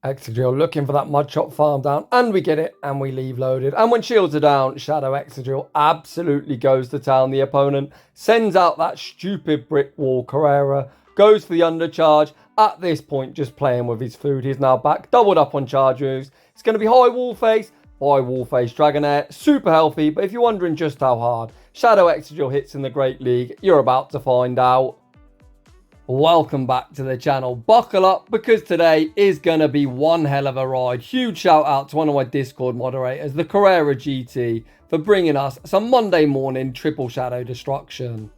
Excadrill looking for that mud chop farm down, and we get it, and we leave loaded. And when shields are down, Shadow Excadrill absolutely goes to town. The opponent sends out that stupid brick wall. Carrera goes for the undercharge. At this point, just playing with his food. He's now back, doubled up on charge moves. It's going to be high wall face, Dragonair, super healthy. But if you're wondering just how hard Shadow Excadrill hits in the Great League, you're about to find out. Welcome back to the channel. Buckle up, because today is going to be one hell of a ride. Huge shout out to one of my Discord moderators, thecareraGT, for bringing us some Monday morning triple shadow destruction.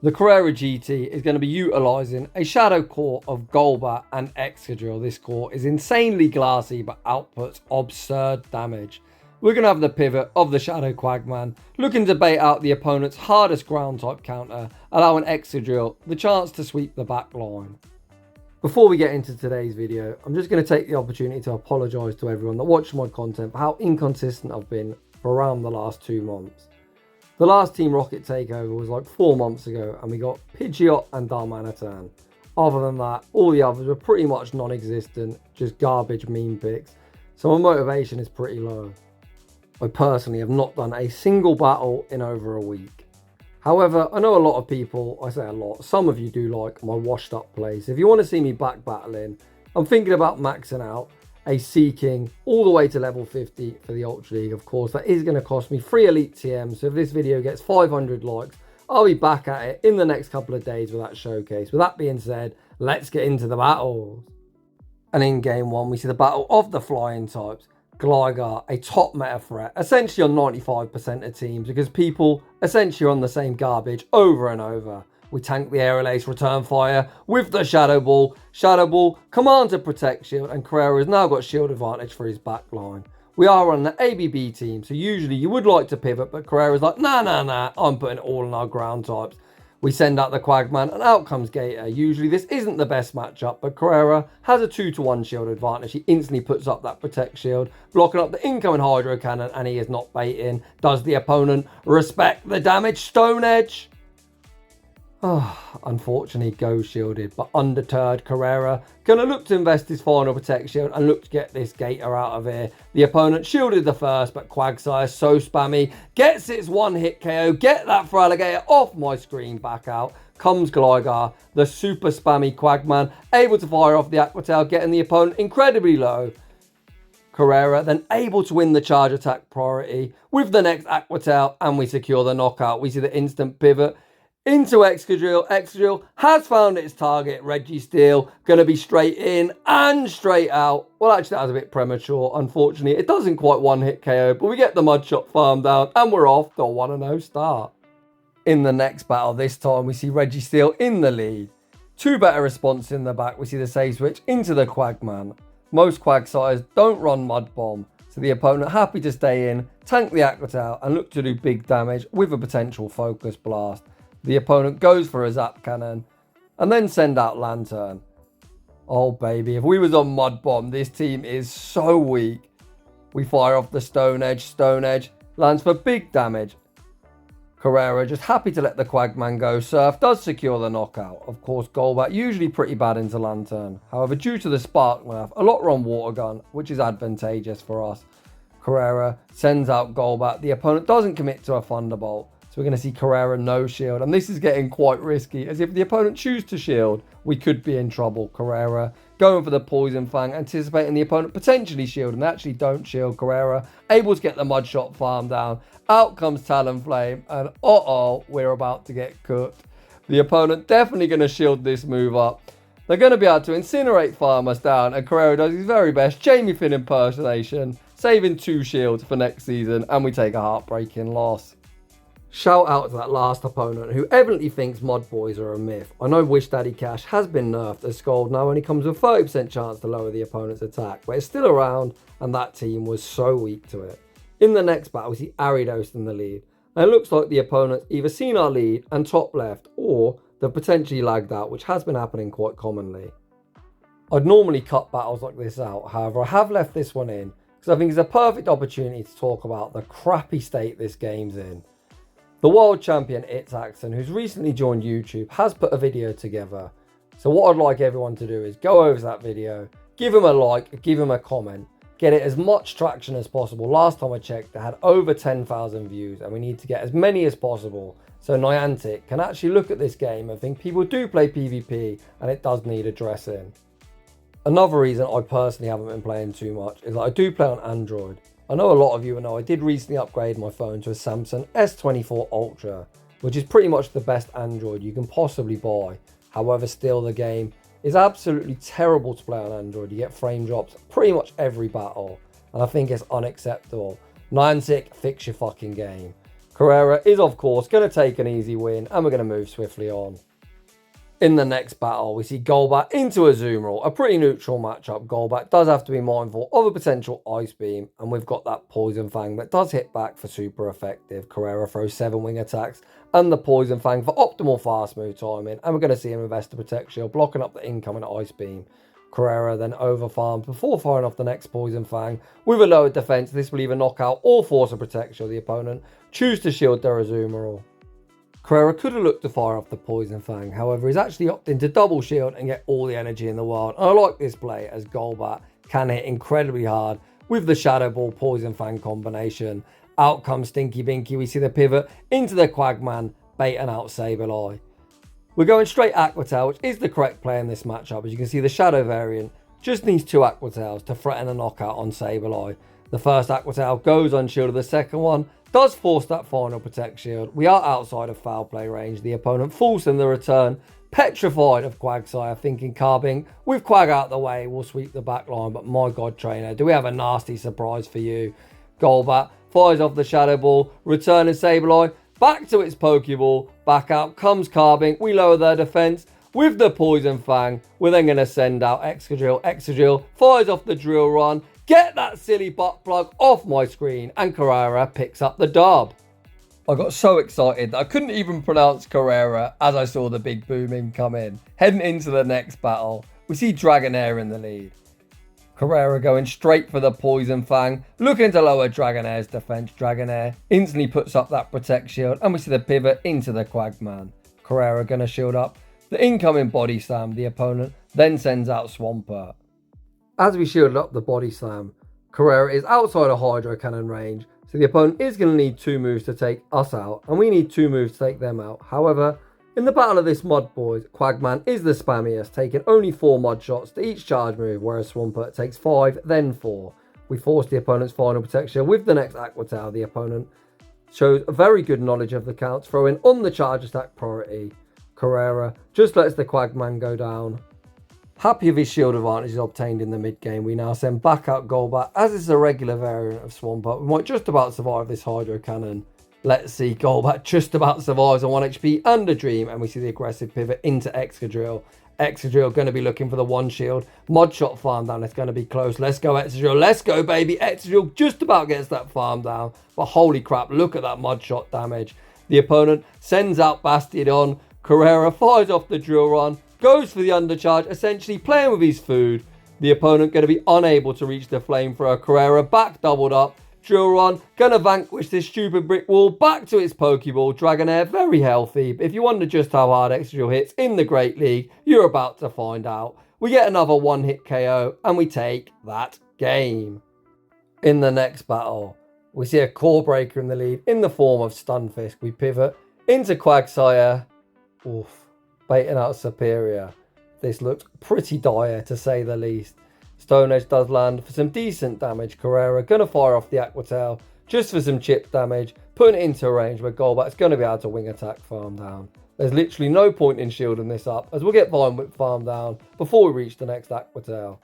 The thecareraGT is going to be utilising a shadow core of Golbat and Excadrill. This core is insanely glassy but outputs absurd damage. We're going to have the pivot of the Shadow Quagman, looking to bait out the opponent's hardest ground type counter, allowing Excadrill the chance to sweep the back line. Before we get into today's video, I'm just going to take the opportunity to apologise to everyone that watched my content for how inconsistent I've been for around the last 2 months. The last Team Rocket takeover was like 4 months ago, and we got Pidgeot and Darmanitan. Other than that, all the others were pretty much non-existent, just garbage meme picks, so my motivation is pretty low. I personally have not done a single battle in over a week. However, I know a lot of people, I say a lot, some of you do like my washed up plays. If you want to see me back battling, I'm thinking about maxing out a Sea King all the way to level 50 for the Ultra League. Of course, that is going to cost me 3 Elite TMs. So if this video gets 500 likes, I'll be back at it in the next couple of days with that showcase. With that being said, let's get into the battles. And in game 1, we see the battle of the flying types. Quagsire, a top meta threat, essentially on 95% of teams, because people essentially are on the same garbage over and over. We tank the aerial ace return fire with the Shadow Ball. Shadow Ball commands a protect shield, and Carrera has now got shield advantage for his back line. We are on the ABB team, so usually you would like to pivot, but Carrera's like, nah, I'm putting it all in our ground types. We send out the Quagman, and out comes Gator. Usually this isn't the best matchup, but Carrera has a 2-to-1 shield advantage. He instantly puts up that protect shield, blocking up the incoming Hydro Cannon, and he is not baiting. Does the opponent respect the damage? Stone Edge? Unfortunately, goes shielded, but undeterred, Carrera gonna look to invest his final protect shield and look to get this Gator out of here. The opponent shielded the first, but Quagsire so spammy, gets its one-hit KO. Get that for Alligator off my screen. Back out comes Quagsire, the super spammy Quagman, able to fire off the Aqua Tail, getting the opponent incredibly low. Carrera then able to win the charge attack priority with the next Aqua Tail, and we secure the knockout. We see the instant pivot into Excadrill. Excadrill has found its target, Registeel, going to be straight in and straight out. Well, actually, that was a bit premature, unfortunately. It doesn't quite one-hit KO, but we get the mud shot farm down, and we're off to a 1-0 start. In the next battle, this time, we see Registeel in the lead. 2 better responses in the back. We see the save switch into the Quagman. Most Quagsires don't run Mud Bomb, so the opponent happy to stay in, tank the Aqua Tail, and look to do big damage with a potential Focus Blast. The opponent goes for a Zap Cannon and then send out Lantern. Oh baby, if we was on Mud Bomb, this team is so weak. We fire off the Stone Edge lands for big damage. Carrera just happy to let the Quagman go. Surf does secure the knockout. Of course, Golbat usually pretty bad into Lantern. However, due to the Spark nerf, a lot run Water Gun, which is advantageous for us. Carrera sends out Golbat. The opponent doesn't commit to a Thunderbolt. So we're going to see Carrera no shield, and this is getting quite risky, as if the opponent chooses to shield, we could be in trouble. Carrera going for the Poison Fang, anticipating the opponent potentially shield, and they actually don't shield. Carrera able to get the mud shot farm down. Out comes Talonflame, and we're about to get cooked. The opponent definitely going to shield this move up. They're going to be able to incinerate farm us down, and Carrera does his very best Jamie Finn impersonation, saving 2 shields for next season, and we take a heartbreaking loss. Shout out to that last opponent who evidently thinks Mod Boys are a myth. I know Wish Daddy Cash has been nerfed, as Scald now only comes with a 30% chance to lower the opponent's attack, but it's still around, and that team was so weak to it. In the next battle, we see Aridos in the lead, and it looks like the opponent's either seen our lead and top left, or they've potentially lagged out, which has been happening quite commonly. I'd normally cut battles like this out, however I have left this one in, because I think it's a perfect opportunity to talk about the crappy state this game's in. The world champion Itzaxon, who's recently joined YouTube, has put a video together. So what I'd like everyone to do is go over that video, give them a like, give them a comment. Get it as much traction as possible. Last time I checked, they had over 10,000 views, and we need to get as many as possible so Niantic can actually look at this game and think people do play PvP and it does need addressing. Another reason I personally haven't been playing too much is that I do play on Android. I know a lot of you know I did recently upgrade my phone to a Samsung S24 Ultra, which is pretty much the best Android you can possibly buy. However, still the game is absolutely terrible to play on Android. You get frame drops pretty much every battle, and I think it's unacceptable. Niantic, fix your fucking game. Carrera is of course going to take an easy win, and we're going to move swiftly on. In the next battle, we see Golbat into Azumarill, a pretty neutral matchup. Golbat does have to be mindful of a potential Ice Beam, and we've got that Poison Fang that does hit back for super effective. Carrera throws 7 wing attacks and the Poison Fang for optimal fast move timing, and we're going to see him invest the Protect Shield, blocking up the incoming Ice Beam. Carrera then overfarms before firing off the next Poison Fang. With a lower defense, this will either knock out or force a Protect Shield the opponent. Choose to shield their Azumarill. Carrera could have looked to fire off the Poison Fang, however he's actually opting to double shield and get all the energy in the world. And I like this play as Golbat can hit incredibly hard with the Shadow Ball Poison Fang combination. Out comes Stinky Binky, we see the pivot into the Quagman, baiting out Sableye. We're going straight Aqua Tail, which is the correct play in this matchup. As you can see, the Shadow variant just needs 2 Aqua Tails to threaten a knockout on Sableye. The first Aqua Tail goes unshielded, the second one does force that final Protect Shield. We are outside of foul play range. The opponent falls in the return, petrified of Quagsire, thinking Carbink with Quag out the way will sweep the back line. But my god, trainer, do we have a nasty surprise for you? Golbat fires off the Shadow Ball, returning Sableye back to its Pokeball. Back out comes Carbink. We lower their defense with the Poison Fang. We're then going to send out Excadrill. Excadrill fires off the Drill Run. Get that silly butt plug off my screen, and Carrera picks up the dub. I got so excited that I couldn't even pronounce Carrera as I saw the big booming come in. Heading into the next battle, we see Dragonair in the lead. Carrera going straight for the Poison Fang, looking to lower Dragonair's defense. Dragonair instantly puts up that Protect Shield, and we see the pivot into the Quagman. Carrera going to shield up the incoming Body Slam. The opponent then sends out Swampert. As we shielded up the Body Slam, Carrera is outside of Hydro Cannon range, so the opponent is going to need 2 moves to take us out, and we need 2 moves to take them out. However, in the battle of this Mud Boys, Quagman is the spammiest, taking only 4 Mud Shots to each charge move, whereas Swampert takes 5, then 4. We force the opponent's final protection with the next Aqua Tail. The opponent shows a very good knowledge of the counts, throwing on the charge attack priority. Carrera just lets the Quagman go down. Happy with his shield advantage is obtained in the mid game, we now send back out Golbat. As this is a regular variant of Swampert, we might just about survive this Hydro Cannon. Let's see, Golbat just about survives on 1 HP and a Dream, and we see the aggressive pivot into Excadrill. Excadrill going to be looking for the 1 shield. Mud Shot farm down, it's going to be close. Let's go Excadrill, let's go baby. Excadrill just about gets that farm down, but holy crap, look at that Mud Shot damage. The opponent sends out Bastiodon. Carrera fires off the Drill Run, goes for the undercharge, essentially playing with his food. The opponent going to be unable to reach the Flamethrower. Carrera back doubled up. Drill Run going to vanquish this stupid brick wall back to its Pokeball. Dragonair very healthy, but if you wonder just how hard Excadrill hits in the Great League, you're about to find out. We get another 1-hit KO and we take that game. In the next battle, we see a Core Breaker in the lead in the form of Stunfisk. We pivot into Quagsire. Oof. Baiting out Superior. This looks pretty dire to say the least. Stone Edge does land for some decent damage. Carrera going to fire off the Aqua Tail just for some chip damage, putting it into a range where Golbat's going to be able to wing attack farm down. There's literally no point in shielding this up, as we'll get Vine Whip farm down before we reach the next Aqua Tail.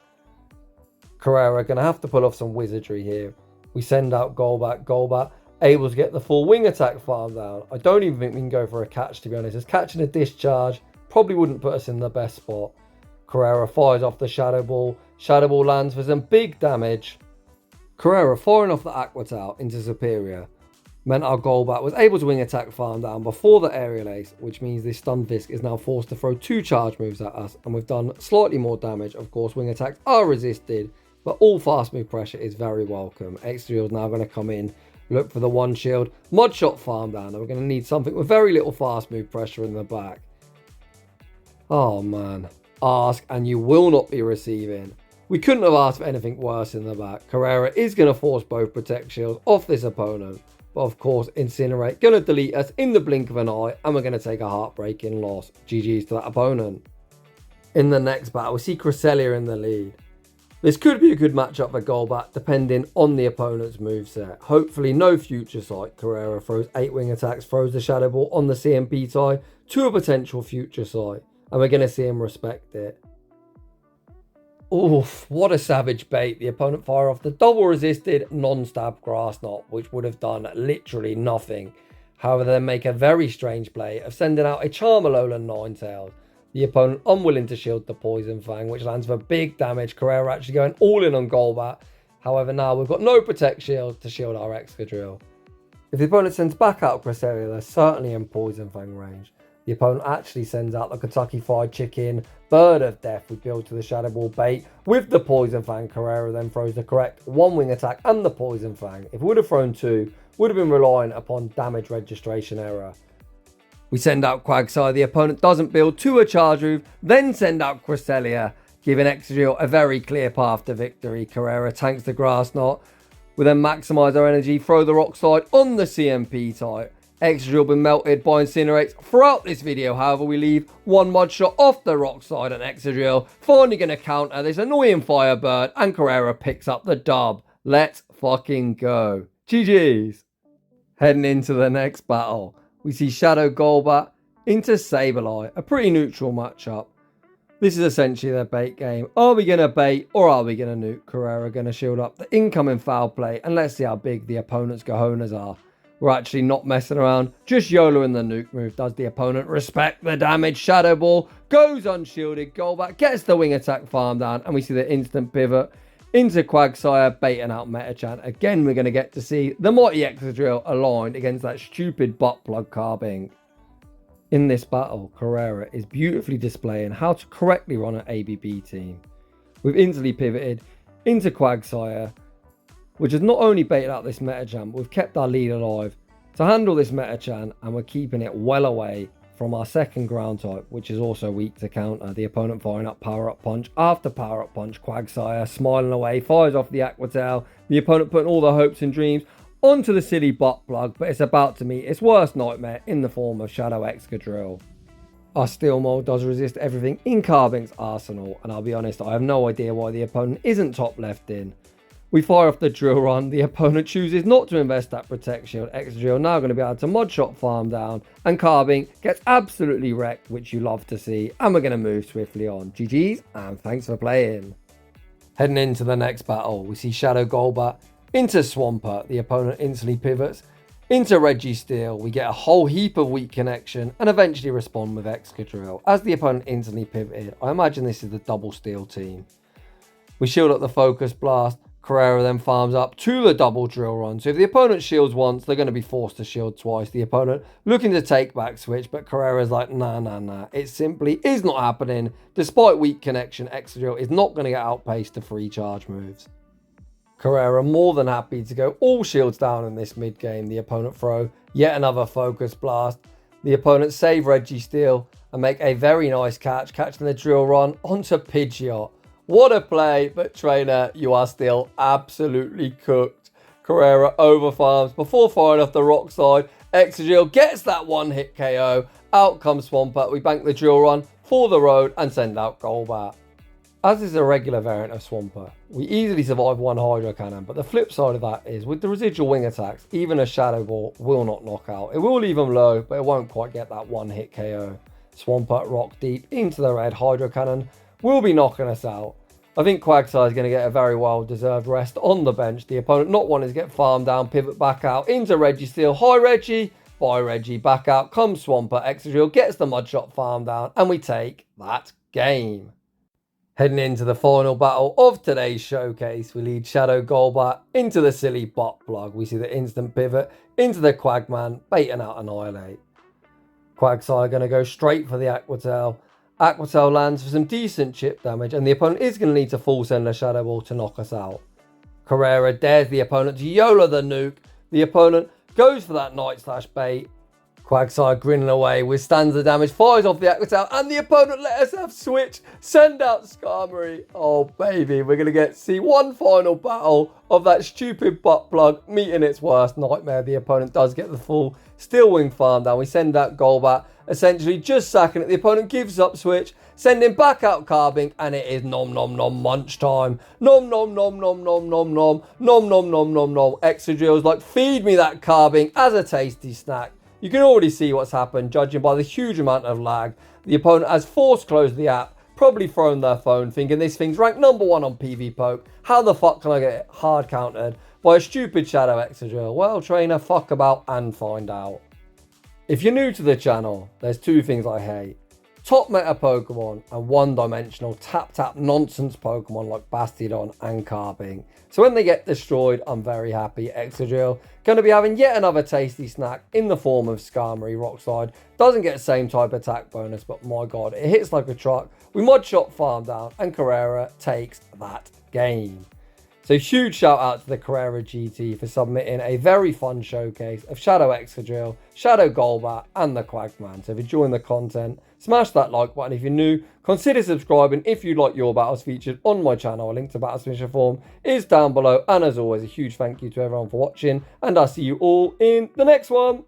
Carrera going to have to pull off some wizardry here. We send out Golbat. Golbat able to get the full wing attack farm down. I don't even think we can go for a catch, to be honest, as catching a discharge probably wouldn't put us in the best spot. Carrera fires off the Shadow Ball. Shadow Ball lands for some big damage. Carrera firing off the Aqua Tail into Superior meant our Golbat was able to wing attack farm down before the Aerial Ace, which means this Stunfisk is now forced to throw 2 charge moves at us, and we've done slightly more damage. Of course, wing attacks are resisted, but all fast move pressure is very welcome. Excadrill is now going to come in, look for the 1 shield, Mud Shot farm down, and we're going to need something with very little fast move pressure in the back. Oh man, ask and you will not be receiving. We couldn't have asked for anything worse in the back. Carrera is going to force both Protect Shields off this opponent. But of course, Incinerate going to delete us in the blink of an eye, and we're going to take a heartbreaking loss. GG's to that opponent. In the next battle, we see Cresselia in the lead. This could be a good matchup for Golbat, depending on the opponent's moveset. Hopefully no Future Sight. Carrera throws 8 wing attacks, throws the Shadow Ball on the CMP tie to a potential Future Sight, and we're going to see him respect it. Oof, what a savage bait. The opponent fire off the double resisted non-stab Grass Knot, which would have done literally nothing. However, they make a very strange play of sending out a Charmalolan Ninetales. The opponent unwilling to shield the Poison Fang, which lands for big damage. Carrera actually going all in on Golbat. However, now we've got no Protect Shield to shield our Excadrill. If the opponent sends back out Cresselia, they're certainly in Poison Fang range. The opponent actually sends out the Kentucky Fried Chicken, Bird of Death we build to the Shadow Ball bait with the Poison Fang. Carrera then throws the correct 1 wing attack and the Poison Fang. If we would have thrown 2, would have been relying upon damage registration error. We send out Quagsire, the opponent doesn't build to a charge move, then send out Cresselia, giving Excadrill a very clear path to victory. Carrera tanks the Grass Knot. We then maximise our energy, throw the Rock Slide on the CMP type. Excadrill been melted by Incinerates throughout this video. However, we leave 1 mud shot off the Rock Slide, and Excadrill finally going to counter this annoying Firebird, and Carrera picks up the dub. Let's fucking go. GG's. Heading into the next battle, we see Shadow Golbat into Sableye, a pretty neutral matchup. This is essentially their bait game. Are we going to bait or are we going to nuke? Carrera going to shield up the incoming foul play, and let's see how big the opponent's cojones are. We're actually not messing around, just YOLOing the nuke move. Does the opponent respect the damage? Shadow Ball goes unshielded. Golbat gets the wing attack farm down, and we see the instant pivot into Quagsire, baiting out Metachan. Again, we're going to get to see the mighty Excadrill aligned against that stupid butt plug Carbink. In this battle, Carrera is beautifully displaying how to correctly run an ABB team. We've instantly pivoted into Quagsire, which has not only baited out this Metachan, but we've kept our lead alive to handle this Metachan, and we're keeping it well away from our second ground type, which is also weak to counter. The opponent firing up Power Up Punch after Power Up Punch. Quagsire smiling away, fires off the Aqua Tail. The opponent putting all their hopes and dreams onto the silly butt plug, but it's about to meet its worst nightmare in the form of Shadow Excadrill. Our Steel Mold does resist everything in Carbink's arsenal, and I'll be honest, I have no idea why the opponent isn't top left in. We fire off the Drill Run. The opponent chooses not to invest that Protect Shield. Excadrill now going to be able to Mud Shot farm down, and Carbink gets absolutely wrecked, which you love to see, and we're going to move swiftly on. GG's, and thanks for playing. Heading into the next battle, we see Shadow Golbat into Swampert. The opponent instantly pivots into Registeel. We get a whole heap of weak connection and eventually respond with Excadrill. As the opponent instantly pivoted, I imagine this is the double steel team. We shield up the Focus Blast. Carrera then farms up to the double Drill Run. So if the opponent shields once, they're going to be forced to shield twice. The opponent looking to take back switch, but Carrera's like, nah. It simply is not happening. Despite weak connection, Excadrill is not going to get outpaced to 3 charge moves. Carrera more than happy to go all shields down in this mid game. The opponent throw yet another Focus Blast. The opponent save Registeel and make a very nice catch, catching the Drill Run onto Pidgeot. What a play, but trainer, you are still absolutely cooked. Carrera overfarms before firing off the Rock Slide. Excadrill gets that 1-hit KO. Out comes Swampert. We bank the Drill Run for the road and send out Golbat. As is a regular variant of Swampert, we easily survive 1 Hydro Cannon, but the flip side of that is with the residual wing attacks, even a Shadow Ball will not knock out. It will leave them low, but it won't quite get that 1-hit KO. Swampert rock deep into the red. Hydro Cannon will be knocking us out. I think Quagsire is going to get a very well-deserved rest on the bench. The opponent not wanting to get farmed down, pivot back out into Registeel. Hi Reggie, bye Reggie, back out comes Swampert. Excadrill gets the Mudshot farm down, and we take that game. Heading into the final battle of today's showcase, we lead Shadow Golbat into the silly butt plug. We see the instant pivot into the Quagman, baiting out Annihilate. Quagsire going to go straight for the Aqua Tail. Aqua Tail lands for some decent chip damage, and the opponent is going to need to full send a Shadow Ball to knock us out. Carrera dares the opponent to YOLO the nuke. The opponent goes for that Night Slash bait, Quagsire grinning away, withstands the damage, fires off the Aqua Tail, and the opponent let us have switch. Send out Skarmory. Oh, baby, we're going to see one final battle of that stupid butt plug meeting its worst nightmare. The opponent does get the full Steel Wing farm down. We send out Golbat, essentially just sacking it. The opponent gives up switch, sending back out Carbink, and it is nom nom nom munch time. Nom nom nom nom nom nom nom nom nom nom nom nom. Excadrill's like, feed me that Carbink as a tasty snack. You can already see what's happened, judging by the huge amount of lag. The opponent has forced closed the app, probably thrown their phone, thinking this thing's ranked #1 on PV Poke. How the fuck can I get hard countered by a stupid Shadow Excadrill? Well, trainer, fuck about and find out. If you're new to the channel, there's two things I hate. Top meta Pokemon and one-dimensional tap nonsense Pokemon like Bastiodon and Carbink. So when they get destroyed, I'm very happy. Excadrill going to be having yet another tasty snack in the form of Skarmory Rockslide. Doesn't get the same type of attack bonus, but my god, it hits like a truck. We mod shot farm down and Carrera takes that game. So huge shout out to the thecareraGT for submitting a very fun showcase of Shadow Excadrill, Shadow Golbat and the Quagman. So if you're enjoying the content, smash that like button. If you're new, consider subscribing if you'd like your battles featured on my channel. A link to battle submission form is down below. And as always, a huge thank you to everyone for watching, and I'll see you all in the next one.